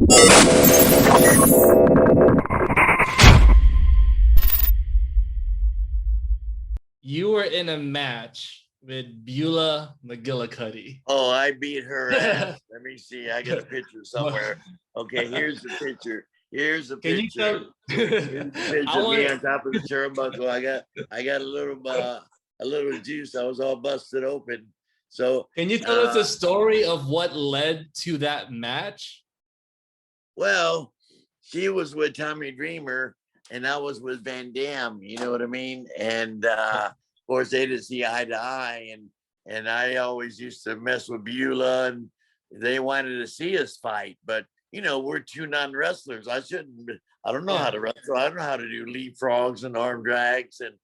You were in a match with Beulah Mcgillicutty. Oh, I beat her ass. Let me see. I got a picture somewhere. Okay, here's the picture. Here's the Can picture. you Here's tell? the picture of me on top of the turnbuckle. I got a little juice. I was all busted open. So can you tell us the story of what led to that match? well, she was with Tommy Dreamer and I was with Van Dam, you know what I mean? And of course they didn't see eye to eye, and I always used to mess with Beulah, and they wanted to see us fight, but you know, we're two non-wrestlers. I don't know how to wrestle. I don't know how to do leapfrogs and arm drags and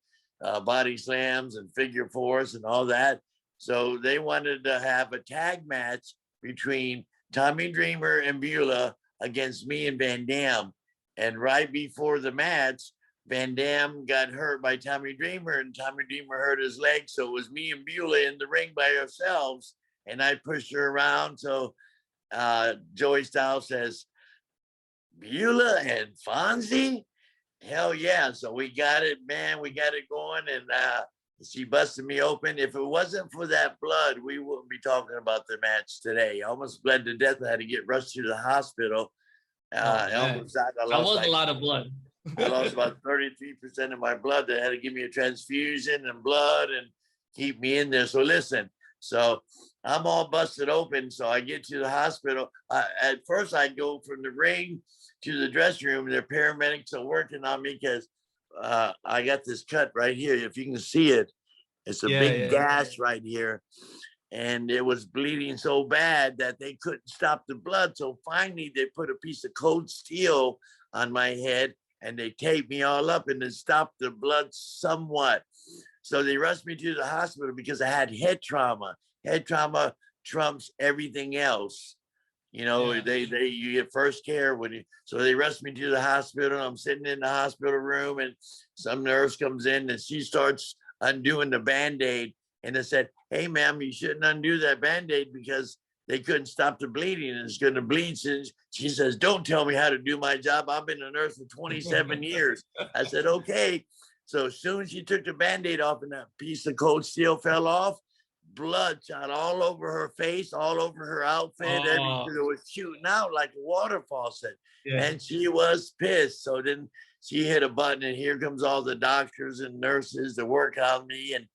body slams and figure fours and all that. So they wanted to have a tag match between Tommy Dreamer and Beulah against me and Van Dam. And right before the match, Van Dam got hurt by Tommy Dreamer, and Tommy Dreamer hurt his leg. So it was me and Beulah in the ring by ourselves, and I pushed her around. So Joey Styles says, Beulah and Fonzie? Hell yeah. So we got it, man. We got it going, and she busted me open. If it wasn't for that blood, we wouldn't be talking about the match today. I almost bled to death. I had to get rushed to the hospital. I almost died. That was a lot of blood. I lost about 33% of my blood. They had to give me a transfusion and blood and keep me in there. So listen, so I'm all busted open. So I get to the hospital. At first I go from the ring to the dressing room. The paramedics are working on me because I got this cut right here. If you can see it, it's a big gash right here. And it was bleeding so bad that they couldn't stop the blood. So finally they put a piece of cold steel on my head and they taped me all up and it stopped the blood somewhat. So they rushed me to the hospital because I had head trauma. Head trauma trumps everything else. You know, you get first care when you, so they rushed me to the hospital. I'm sitting in the hospital room and some nurse comes in and she starts undoing the Band-Aid. And I said, hey, ma'am, you shouldn't undo that Band-Aid because they couldn't stop the bleeding and it's going to bleed. She says, don't tell me how to do my job. I've been a nurse for 27 years. I said, okay. So as soon as she took the Band-Aid off and that piece of cold steel fell off, blood shot all over her face, all over her outfit. Everything. It was shooting out like a water faucet. And she was pissed. So then she hit a button and here comes all the doctors and nurses to work on me. And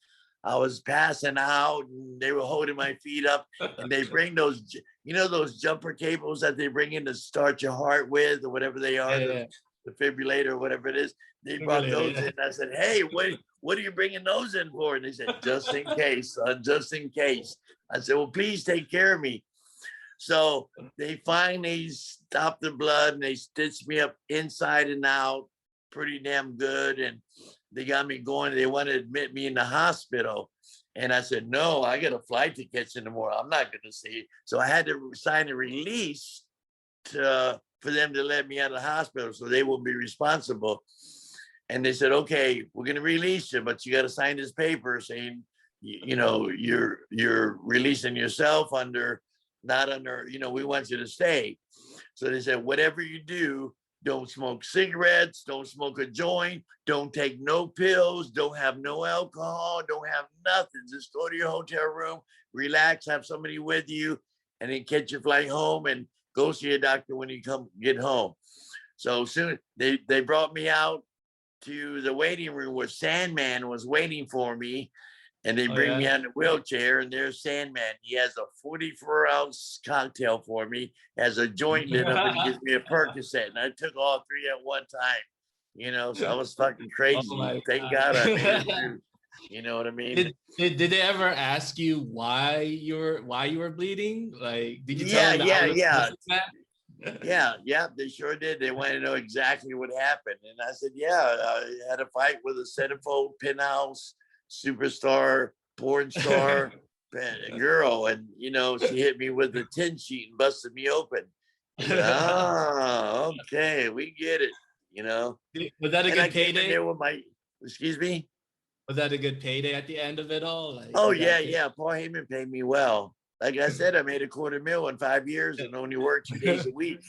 I was passing out and they were holding my feet up and they bring those, you know, those jumper cables that they bring in to start your heart with or whatever they are, the defibrillator or whatever it is. They brought those in. I said, hey, what are you bringing those in for? And they said, just in case, just in case. I said, well, please take care of me. So they finally stopped the blood and they stitched me up inside and out pretty damn good. And they got me going. They want to admit me in the hospital. And I said, no, I got a flight to catch in the morning. I'm not going to see it. So I had to sign a release for them to let me out of the hospital so they will be responsible. And they said, okay, we're going to release you, but you got to sign this paper saying, you know, you're releasing yourself under, not under, you know, we want you to stay. So they said, whatever you do, don't smoke cigarettes, don't smoke a joint, don't take no pills, don't have no alcohol, don't have nothing. Just go to your hotel room, relax, have somebody with you, and then catch your flight home and go see a doctor when you get home. So soon they brought me out to the waiting room where Sandman was waiting for me. And they bring me on the wheelchair, and there's Sandman. He has a 44-ounce cocktail for me, has a joint lit up, and he gives me a Percocet. And I took all three at one time, you know, so I was fucking crazy. Thank God I made it through. You know what I mean? Did they ever ask you why you were bleeding? Like, did you tell them? Yeah, they sure did. They wanted to know exactly what happened. And I said, yeah, I had a fight with a centerfold penthouse superstar, porn star girl. And, you know, she hit me with a 10 sheet and busted me open. Okay, we get it, you know. Was that a good payday? There with excuse me? Was that a good payday at the end of it all? Like, oh, yeah. Paul Heyman paid me well. Like I said, I made $250,000 in 5 years and only worked 2 days a week.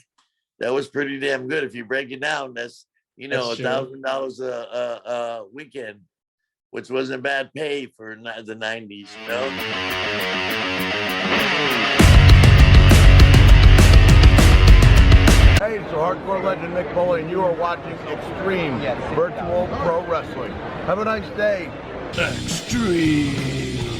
that was pretty damn good. If you break it down, that's, you know, $1,000 a weekend, which wasn't bad pay for the 90s, you know? Hey, it's the hardcore legend Mick Foley, and you are watching Xtreme Virtual Pro Wrestling. Have a nice day. Xtreme.